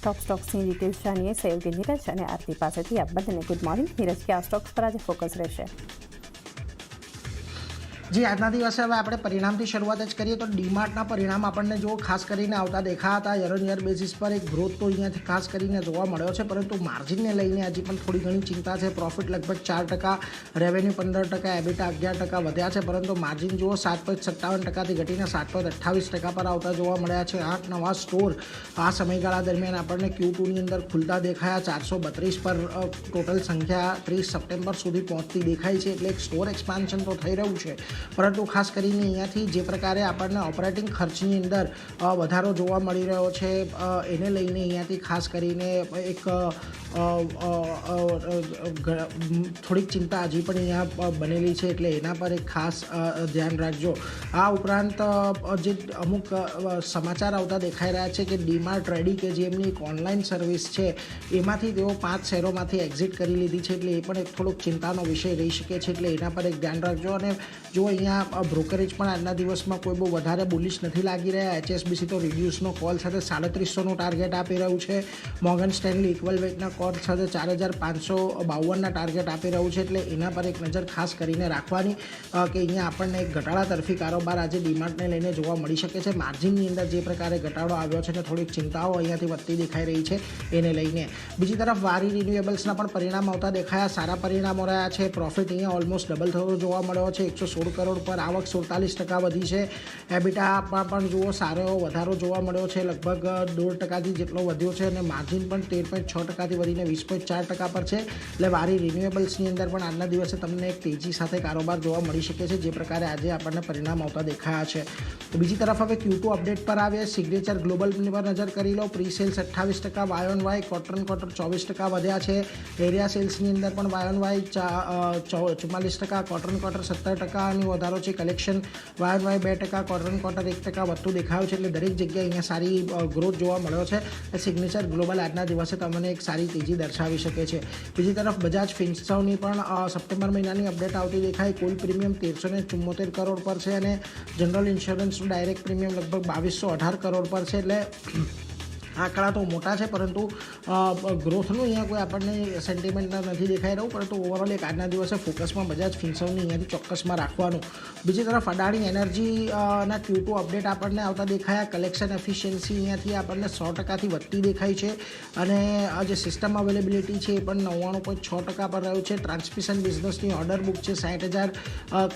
સ્ટોક્સની details જાણીએ સહયોગી નીરજ અને આરતી પાસેથી. આપ બંને ગુડ મોર્નિંગ. નીરજ, કયા સ્ટોક્સ પર આજે ફોકસ રહેશે? જી, આજના દિવસે હવે આપણે પરિણામથી શરૂઆત જ કરીએ તો ડીમાર્ટના પરિણામ આપણને જો ખાસ કરીને આવતા દેખાયા હતા. યર ઓન યર બેઝિસ પર એક ગ્રોથ તો અહીંયાથી ખાસ કરીને જોવા મળ્યો છે, પરંતુ માર્જિનને લઈને હજી પણ થોડી ઘણી ચિંતા છે. પ્રોફિટ લગભગ 4%, રેવન્યુ 15%, એબિટા 11% વધ્યા છે, પરંતુ માર્જિન જુઓ 7.57%થી ઘટીને 7.28% પર આવતા જોવા મળ્યા છે. 8 નવા સ્ટોર આ સમયગાળા દરમિયાન આપણને Q2ની અંદર ખુલતા દેખાયા. 432 પર ટોટલ સંખ્યા 30 સપ્ટેમ્બર સુધી પહોંચતી દેખાય છે, એટલે એક સ્ટોર એક્સપાન્શન તો થઈ રહ્યું છે, પરંતુ ખાસ કરીને અહીંયાથી જે પ્રકારે આપણને ઓપરેટિંગ ખર્ચની અંદર વધારો જોવા મળી રહ્યો છે, એને લઈને અહીંયાથી ખાસ કરીને એક થોડીક ચિંતા હજી પણ અહીંયા બનેલી છે, એટલે એના પર એક ખાસ ધ્યાન રાખજો. આ ઉપરાંત જે અમુક સમાચાર આવતા દેખાઈ રહ્યા છે કે ડીમાર્ટ રેડી, કે જે એમની એક ઓનલાઈન સર્વિસ છે, એમાંથી તેઓ 5 શેરોમાંથી એક્ઝિટ કરી લીધી છે, એટલે એ પણ એક થોડોક ચિંતાનો વિષય રહી શકે છે, એટલે એના પર એક ધ્યાન રાખજો. અને જો અહીંયા બ્રોકરેજ પણ આજના દિવસમાં કોઈ બહુ વધારે બુલિશ નથી લાગી રહ્યા. HSBC તો રિડ્યુસનો કોલ સાથે 350નું ટાર્ગેટ આપી રહ્યું છે. મોર્ગન સ્ટેનલી ઇક્વલ વેટના કોલ સાથે 4552ના ટાર્ગેટ આપી રહ્યું છે, એટલે એના પર એક નજર ખાસ કરીને રાખવાની કે અહીંયા આપણને એક ઘટાડા તરફી કારોબાર આજે ડીમાર્ટને લઈને જોવા મળી શકે છે. માર્જિનની અંદર જે પ્રકારે ઘટાડો આવ્યો છે ને થોડીક ચિંતાઓ અહીંયાથી વધતી દેખાઈ રહી છે એને લઈને. બીજી તરફ વારી રિન્યુએબલ્સના પણ પરિણામ આવતા દેખાયા. સારા પરિણામો રહ્યા છે. પ્રોફિટ અહીંયા ઓલમોસ્ટ ડબલ થતો જોવા મળ્યો છે. 116 કરોડ પર આવક 47% વધી છે. એબિટામાં પણ જુઓ સારો એવો વધારો જોવા મળ્યો છે, લગભગ 1.5% જેટલો વધ્યો છે, અને માર્જિન પણ 13.6%થી વધીને 20.4% પર છે. એટલે વારી રિન્યુએબલ્સની અંદર પણ આજના દિવસે તમને એક તેજી સાથે કારોબાર જોવા મળી શકે છે, જે પ્રકારે આજે આપણને પરિણામ આવતા દેખાયા છે. બીજી તરફ હવે Q2 અપડેટ પર આવીએ. સિગ્નેચર ગ્લોબલની પર નજર કરી લો. Pre sales 28%, Y on Y, quarter on quarter 24% વધ્યા છે. એરિયા સેલ્સની અંદર પણ Y on Y 44%, quarter on quarter 17% વધારો છે. Collection Y on Y 2%, quarter on quarter 1% વધતું દેખાયું છે, એટલે દરેક જગ્યાએ અહીંયા સારી ગ્રોથ જોવા મળ્યો છે. સિગ્નેચર ગ્લોબલ આજના દિવસે તમને એક સારી તેજી દર્શાવી શકે છે. બીજી તરફ બજાજ ફિન્સર્વની પણ સપ્ટેમ્બર મહિનાની અપડેટ આવતી દેખાય. કુલ પ્રીમિયમ 1374 કરોડ પર છે, અને જનરલ ઇન્સ્યોરન્સનું ડાયરેક્ટ પ્રીમિયમ લગભગ 2218 કરોડ પર છે. એટલે આંકડા તો મોટા છે, પરંતુ ગ્રોથનું અહીંયા કોઈ આપણને સેન્ટિમેન્ટ નથી દેખાઈ રહ્યું, પરંતુ ઓવરઓલ એક આજના દિવસે ફોકસમાં બજાજ ફિન્સર્વની અહીંયાથી ચોક્કસમાં રાખવાનું. બીજી તરફ અદાણી એનર્જી ના Q2 અપડેટ આપણને આવતા દેખાયા. કલેક્શન એફિશિયન્સી અહીંયાથી આપણને 100%થી વધતી દેખાય છે, અને આ જે સિસ્ટમ અવેલેબિલિટી છે એ પણ 99.6% પર રહ્યું છે. ટ્રાન્સમિશન બિઝનેસની ઓર્ડર બુક છે 60,000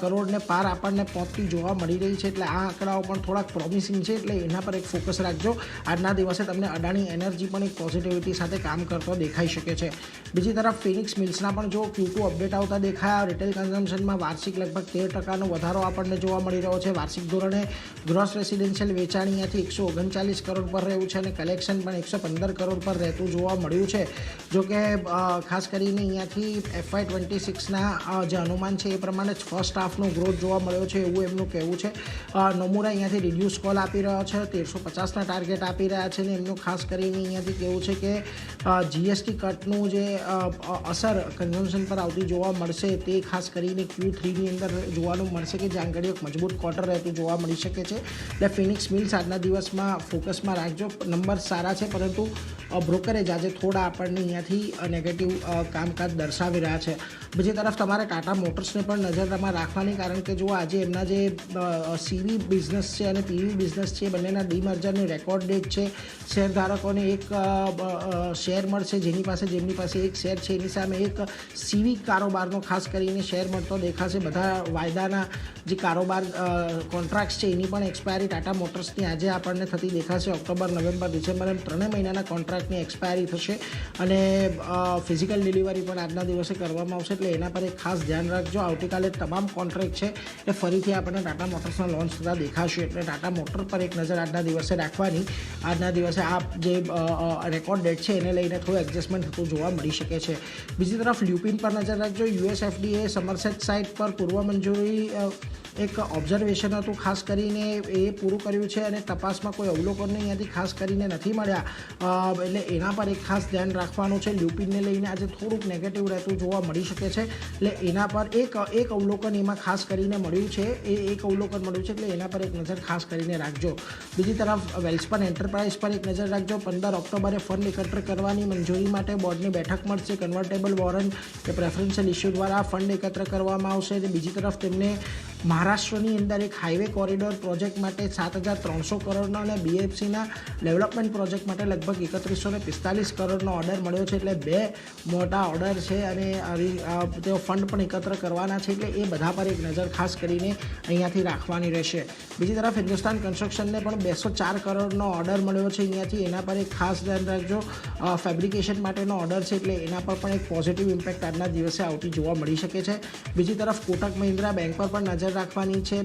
કરોડને પાર આપણને પહોંચતી જોવા મળી રહી છે, એટલે આ આંકડાઓ પણ થોડાક પ્રોમિસિંગ છે, એટલે એના પર એક ફોકસ રાખજો. આજના દિવસે તમને અદાણી એનર્જી પણ એક પોઝિટિવિટી સાથે કામ કરતો દેખાઈ શકે છે. બીજી તરફ ફિનિક્સ મિલ્સના પણ જો Q2 અપડેટ આવતા દેખાયા. રિટેલ કન્ઝમ્પશનમાં વાર્ષિક લગભગ 13%નો વધારો આપણને જોવા મળી રહ્યો છે. વાર્ષિક ધોરણે ગ્રોસ રેસિડેન્શિયલ વેચાણ અહીંયાથી 139 કરોડ પર રહ્યું છે, અને કલેક્શન પણ 115 કરોડ પર રહેતું જોવા મળ્યું છે. જોકે ખાસ કરીને અહીંયાથી FY26ના જે અનુમાન છે એ પ્રમાણે જ ફર્સ્ટ હાફનો ગ્રોથ જોવા મળ્યો છે, એવું એમનું કહેવું છે. નોમુરા અહીંયાથી રિડ્યુસ કોલ આપી રહ્યો છે. 1350ના ટાર્ગેટ આપી રહ્યા છે, અને એમનું ખાસ કરીને અહીંયાથી કેવું છે કે GST કટનું જે અસર કન્ઝમ્પશન પર આવતી જોવા મળશે, તે ખાસ કરીને Q3ની અંદર જોવાનું મળશે, કે જ્યાં આગળ એક મજબૂત ક્વાર્ટર રહેતું જોવા મળી શકે છે. એટલે ફિનિક્સ મિલ્સ આજના દિવસમાં ફોકસમાં રાખજો. નંબર સારા છે, પરંતુ બ્રોકરેજ આજે થોડા આપણને અહીંયાથી નેગેટિવ કામકાજ દર્શાવી રહ્યા છે. બીજી તરફ તમારે ટાટા મોટર્સને પણ નજરમાં રાખવાની, કારણ કે જો આજે એમના જે CV બિઝનેસ છે અને PV બિઝનેસ છે, બંનેના ડીમર્જરની રેકોર્ડ ડેટ છે. શેરધારકોને એક શેર મળશે, જેમની પાસે એક શેર છે એની સામે એક CV કારોબારનો ખાસ કરીને શેર મળતો દેખાશે. બધા વાયદાના જે કારોબાર કોન્ટ્રાક્ટ છે એની પણ એક્સપાયરી ટાટા મોટર્સની આજે આપણને થતી દેખાશે. ઓક્ટોબર, નવેમ્બર, ડિસેમ્બર એમ 3 મહિનાના કોન્ટ્રાક્ટની એક્સપાયરી થશે, અને ફિઝિકલ ડિલિવરી પણ આજના દિવસે કરવામાં આવશે, એટલે એના પર એક ખાસ ધ્યાન રાખજો. આવતીકાલે તમામ કોન્ટ્રાક્ટ છે એ ફરીથી આપણને ટાટા મોટર્સના લોન્ચ થતા દેખાશે, એટલે ટાટા મોટર પર એક નજર આજના દિવસે રાખવાની. આજના દિવસે આ જે રેકોર્ડ ડેટ છે એને લઈને થોડું એડજસ્ટમેન્ટ થતું જોવા મળી શકે છે. બીજી તરફ લ્યુપિન પર નજર રાખજો. US FDA સમરસેટ સાઇટ પર પૂર્વ મંજૂરી એક ઓબ્ઝર્વેશન હતું, ખાસ કરીને એ પૂરું કર્યું છે અને તપાસમાં કોઈ અવલોકનો અહીંયાથી ખાસ કરીને નથી મળ્યા, એટલે એના પર એક ખાસ ધ્યાન રાખવાનું છે. લ્યુપિનને લઈને આજે થોડુંક નેગેટિવ રહેતું જોવા મળી શકે છે, એટલે એના પર એક અવલોકન એમાં ખાસ કરીને મળ્યું છે, એક અવલોકન મળ્યું છે, એટલે એના પર એક નજર ખાસ કરીને રાખજો. બીજી તરફ વેલ્સપન એન્ટરપ્રાઇઝ પર એક નજર રાખજો. 15 ઓક્ટોબરે ફંડ એકત્ર કરવાની મંજૂરી માટે બોર્ડની બેઠક મળશે. કન્વર્ટેબલ વોરંટ કે પ્રેફરન્શિયલ ઇસ્યુ દ્વારા ફંડ એકત્ર કરવામાં આવશે. બીજી તરફ તેમને મહારાષ્ટ્રની અંદર એક હાઈવે કોરિડોર પ્રોજેક્ટ માટે 7,300 કરોડનો અને BFCના ડેવલપમેન્ટ પ્રોજેક્ટ માટે લગભગ 3145 કરોડનો ઓર્ડર મળ્યો છે, એટલે 2 મોટા ઓર્ડર છે અને તેઓ ફંડ પણ એકત્ર કરવાના છે, એટલે એ બધા પર એક નજર ખાસ કરીને અહીંયાથી રાખવાની રહેશે. બીજી તરફ હિન્દુસ્તાન કન્સ્ટ્રક્શનને પણ 204 કરોડનો ઓર્ડર મળ્યો છે અહીંયાથી, એના પર એક ખાસ ધ્યાન રાખજો. ફેબ્રિકેશન માટેનો ઓર્ડર છે, એટલે એના પર પણ એક પોઝિટિવ ઇમ્પેક્ટ આજના દિવસે આવતી જોવા મળી શકે છે. બીજી તરફ કોટક મહિન્દ્રા બેંક પર પણ નજર રાખવાની છે.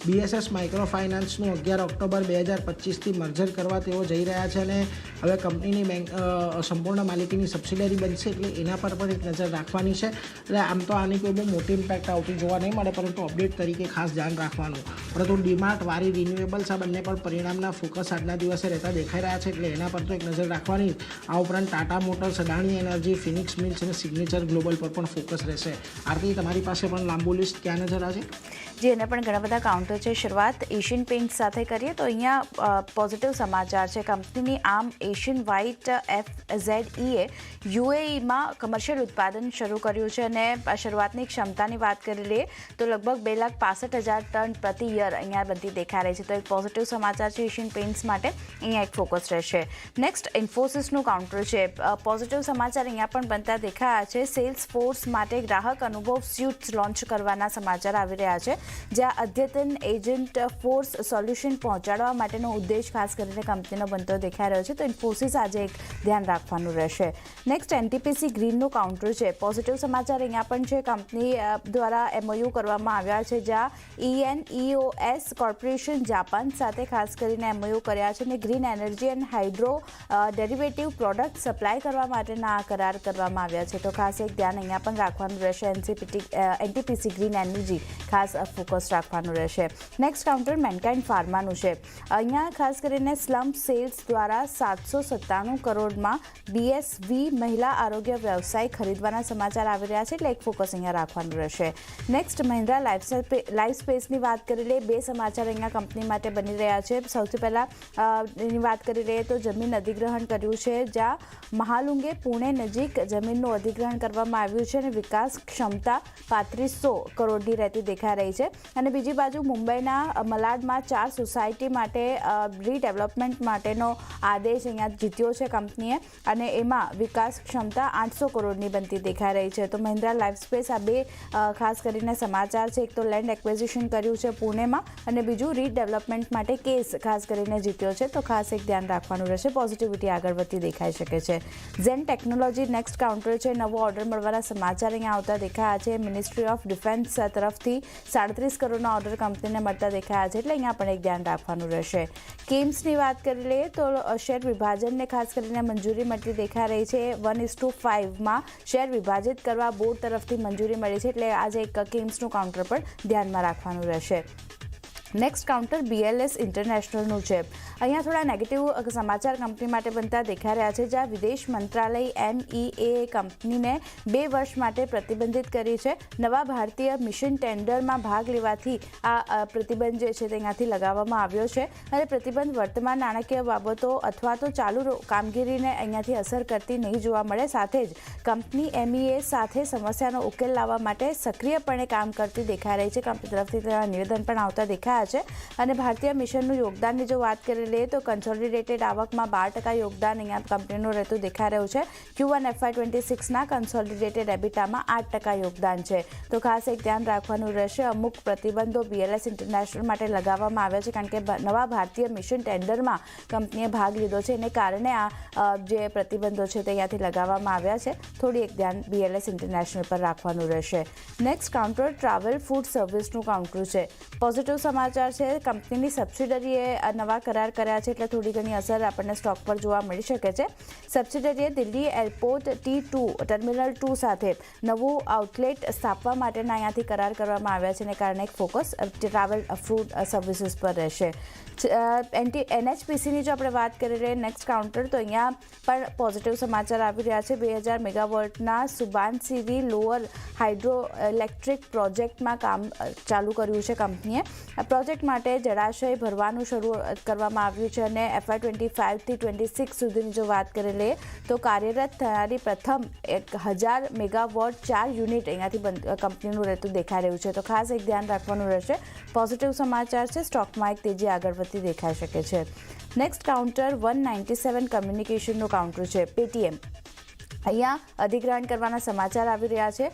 BSS માઇક્રો ફાઇનાન્સનું 11 ઓક્ટોબર 2025થી મર્જર કરવા તેઓ જઈ રહ્યા છે અને હવે કંપનીની બેંક સંપૂર્ણ માલિકીની સબસિડરી બનશે, એટલે એના પર પણ એક નજર રાખવાની છે. એટલે આમ તો આની કોઈ બહુ મોટી ઇમ્પેક્ટ આવતી જોવા નહીં મળે, પરંતુ અપડેટ તરીકે ખાસ ધ્યાન રાખવાનું. પરંતુ ડીમાર્ટ, વારી, રિન્યુએબલ્સ આ બંને પણ પરિણામના ફોકસ આજના દિવસે રહેતા દેખાઈ રહ્યા છે, એટલે એના પર તો એક નજર રાખવાની. આ ઉપરાંત Tata Motors, Adani Energy, Phoenix Mills અને સિગ્નેચર ગ્લોબલ પર પણ ફોકસ રહેશે. આરતી, તમારી પાસે પણ લાંબુ લિસ્ટ ક્યાં નજર આજે? જી, એને પણ ઘણા બધા કાઉન્ટર છે. શરૂઆત એશિયન પેઇન્ટ સાથે કરીએ તો અહીંયા પોઝિટિવ સમાચાર છે. કંપનીની આમ એશિયન વ્હાઇટ FZE UAEમાં કમર્શિયલ ઉત્પાદન શરૂ કર્યું છે અને શરૂઆતની ક્ષમતાની વાત કરી લઈએ તો લગભગ 2,65,000 ટન પ્રતિ યર અહીંયા બધી દેખાઈ રહી છે, તો એક પોઝિટિવ સમાચાર છે એશિયન પેઇન્ટ્સ માટે. અહીંયા એક ફોકસ રહેશે. નેક્સ્ટ ઇન્ફોસિસનું કાઉન્ટર છે. પોઝિટિવ સમાચાર અહીંયા પણ બનતા દેખાયા છે. સેલ્સ ફોર્સ માટે ગ્રાહક અનુભવ સ્યુટ્સ લોન્ચ કરવાના સમાચાર આવી રહ્યા છે, જ્યાં અદ્યતન એજન્ટ ફોર્સ સોલ્યુશન પહોંચાડવા માટેનો ઉદ્દેશ ખાસ કરીને કંપનીનો બનતો દેખાઈ રહ્યો છે, તો ઇન્ફોસિસ આજે એક ધ્યાન રાખવાનું રહેશે. નેક્સ્ટ NTPC ગ્રીનનું કાઉન્ટર છે. પોઝિટિવ સમાચાર અહીંયા પણ છે. કંપની દ્વારા MOU કરવામાં આવ્યા છે, જ્યાં ENEOS કોર્પોરેશન જાપાન સાથે ખાસ કરીને MOU કર્યા છે અને green energy and hydro derivative product supply કરવા માટેના આ કરાર કરવામાં આવ્યા છે, તો ખાસ એક ધ્યાન અહીંયા પણ રાખવાનું રહેશે. NTPC ગ્રીન એનર્જી ખાસ ફોકસ રાખવાનું રહેશે. નેક્સ્ટ કાઉન્ટર મેનકાઇન્ડ ફાર્માનું છે. અહીંયા ખાસ કરીને સ્લમ્પ સેલ્સ દ્વારા 797 કરોડમાં BSV મહિલા આરોગ્ય વ્યવસાય ખરીદવાના સમાચાર આવી રહ્યા છે, એટલે એક ફોકસ અહીંયા રાખવાનું રહેશે. નેક્સ્ટ મહિન્દ્રા લાઈફ સ્પેસની વાત કરી લઈએ. 2 સમાચાર અહીંયા કંપની માટે બની રહ્યા છે. સૌથી પહેલાં વાત કરી લઈએ તો જમીન અધિગ્રહણ કર્યું છે, જ્યાં મહાલુંગે પુણે નજીક જમીનનું અધિગ્રહણ કરવામાં આવ્યું છે અને વિકાસ ક્ષમતા 3500 કરોડની રહેતી દેખાઈ રહી છે. અને બીજી બાજુ મુંબઈના મલાડમાં 4 સોસાયટી માટે રીડેવલપમેન્ટ માટેનો આદેશ અહીંયા જીત્યો છે કંપનીએ અને એમાં વિકાસ ક્ષમતા 800 કરોડની બનતી દેખાઈ રહી છે. તો મહિન્દ્રા લાઈફ સ્પેસ આ 2 ખાસ કરીને સમાચાર છે. એક તો લેન્ડ એક્વિઝિશન કર્યું છે પુણેમાં અને બીજું રીડેવલપમેન્ટ માટે કેસ ખાસ કરીને જીત્યો છે, તો ખાસ એક ધ્યાન રાખવાનું રહેશે. પોઝિટિવિટી આગળ વધતી દેખાઈ શકે છે. ઝેન ટેકનોલોજી નેક્સ્ટ કાઉન્ટર છે. નવો ઓર્ડર મળવાના સમાચાર અહીંયા આવતા દેખાયા છે. મિનિસ્ટ્રી ઓફ ડિફેન્સ તરફથી 37 કરોડના ઓર્ડર કંપનીને મળતા દેખાયા છે, એટલે અહીંયા પણ એક ધ્યાન રાખવાનું રહેશે. કેમ્સની વાત કરી લઈએ તો શેર વિભાજનને ખાસ કરીને મંજૂરી મળતી દેખાઈ રહી છે. 1:5માં શેર વિભાજિત કરવા બોર્ડ તરફથી મંજૂરી મળી છે, એટલે આજે એક કેમ્સનું કાઉન્ટર પણ ધ્યાનમાં રાખવાનું રહેશે. નેક્સ્ટ કાઉન્ટર BLS ઇન્ટરનેશનલનું છે. અહીંયા થોડા નેગેટિવ સમાચાર કંપની માટે બનતા દેખાઈ રહ્યા છે, જ્યાં વિદેશ મંત્રાલય MEA કંપનીને 2 વર્ષ માટે પ્રતિબંધિત કરી છે. નવા ભારતીય મિશન ટેન્ડરમાં ભાગ લેવાથી આ પ્રતિબંધ જે છે તે અહીંયાથી લગાવવામાં આવ્યો છે અને પ્રતિબંધ વર્તમાન નાણાકીય બાબતો અથવા તો ચાલુ કામગીરીને અહીંયાથી અસર કરતી નહીં જોવા મળે. સાથે જ કંપની MEA સાથે સમસ્યાનો ઉકેલ લાવવા માટે સક્રિયપણે કામ કરતી દેખાઈ રહી છે. કંપની તરફથી તેના નિવેદન પણ આવતા દેખાયા છે. અને ભારતીય મિશનનું યોગદાનની જો વાત કરી લઈએ તો કન્સોલિડેટેડ આવકમાં 12% યોગદાન અહીંયા કંપનીનું રહેતું દેખાઈ રહ્યું છે. Q1 FY26ના કન્સોલિડેટેડ એબિટામાં 8% યોગદાન છે, તો ખાસ એક ધ્યાન રાખવાનું રહેશે. અમુક પ્રતિબંધો BLS ઇન્ટરનેશનલ માટે લગાવવામાં આવ્યા છે, કારણ કે નવા ભારતીય મિશન ટેન્ડરમાં કંપનીએ ભાગ લીધો છે, એને કારણે આ જે પ્રતિબંધો છે તે અહીંયાથી લગાવવામાં આવ્યા છે. થોડી એક ધ્યાન BLS ઇન્ટરનેશનલ પર રાખવાનું રહેશે. નેક્સ્ટ કાઉન્ટર ટ્રાવેલ ફૂડ સર્વિસનું કાઉન્ટર છે. પોઝિટિવ સમાચાર સમાચાર છે, કંપનીની સબસિડરીએ નવા કરાર કર્યા છે, એટલે થોડી ઘણી અસર આપણને સ્ટોક પર જોવા મળી શકે છે. સબસિડરીએ દિલ્હી એરપોર્ટ T2 ટર્મિનલ 2 સાથે નવું આઉટલેટ સ્થાપવા માટેના અહીંયાથી કરાર કરવામાં આવ્યા છે, અને કારણે એક ફોકસ ટ્રાવેલ ફૂડ સર્વિસીસ પર રહેશે. NHPCની જો આપણે વાત કરી લઈએ નેક્સ્ટ કાઉન્ટર, તો અહીંયા પણ પોઝિટિવ સમાચાર આવી રહ્યા છે. 2000 મેગાવોટના સુબાનસિરી લોઅર હાઇડ્રો ઇલેક્ટ્રિક પ્રોજેક્ટમાં કામ ચાલુ કર્યું છે કંપનીએ. આ પ્રોજેક્ટ માટે જળાશય ભરવાનું શરૂ કરવામાં આવ્યું છે, અને FY25 થી 26 સુધીની જો વાત કરી લઈએ તો કાર્યરત થનારી પ્રથમ 1000 મેગાવોટ 4 યુનિટ અહીંયાથી કંપનીનું રહેતું દેખાઈ રહ્યું છે. તો ખાસ એક ધ્યાન રાખવાનું રહેશે. પોઝિટિવ સમાચાર છે, સ્ટોકમાં એક તેજી આગળ વધતી દેખાઈ શકે છે. નેક્સ્ટ કાઉન્ટર 197 કમ્યુનિકેશનનું કાઉન્ટર છે, પેટીએમ. અહીંયા અધિગ્રહણ કરવાના સમાચાર આવી રહ્યા છે,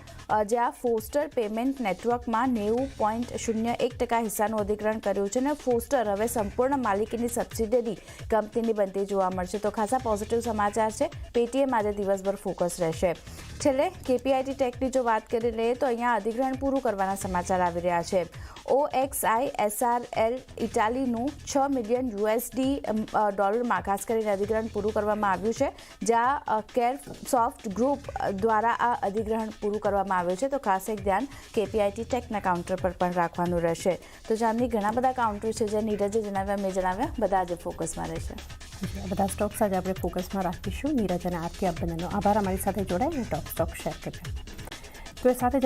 જ્યાં ફોસ્ટર પેમેન્ટ નેટવર્કમાં 90.01% હિસ્સાનું અધિગ્રહણ કર્યું છે, અને ફોસ્ટર હવે સંપૂર્ણ માલિકીની સબસિડરી કંપનીની બનતી જોવા મળશે. તો ખાસા પોઝિટિવ સમાચાર છે. પેટીએમ આજે દિવસભર ફોકસ રહેશે. છેલ્લે KPIT ટેકની જો વાત કરી લઈએ તો અહીંયા અધિગ્રહણ પૂરું કરવાના સમાચાર આવી રહ્યા છે. OXI SRL ઇટાલીનું $6 મિલિયન ડોલરમાં ખાસ કરીને અધિગ્રહણ પૂરું કરવામાં આવ્યું છે, જ્યાં કેરસોફ્ટ ગ્રુપ દ્વારા આ અધિગ્રહણ પૂરું કરવામાં આવ્યું છે. તો ખાસ એક ધ્યાન KPIT ટેકના કાઉન્ટર પર પણ રાખવાનું રહેશે. તો જામની ઘણા બધા કાઉન્ટર છે, જે નીરજે જણાવ્યા, મેં જણાવ્યા, બધા આજે ફોકસમાં રહેશે. બધા સ્ટોક્સ આજે આપણે ફોકસમાં રાખીશું. નીરજ અને આરતી બંનેનો આભાર અમારી સાથે જોડાઈને ટોપ સ્ટોક શેર કર્યા. તો એ સાથે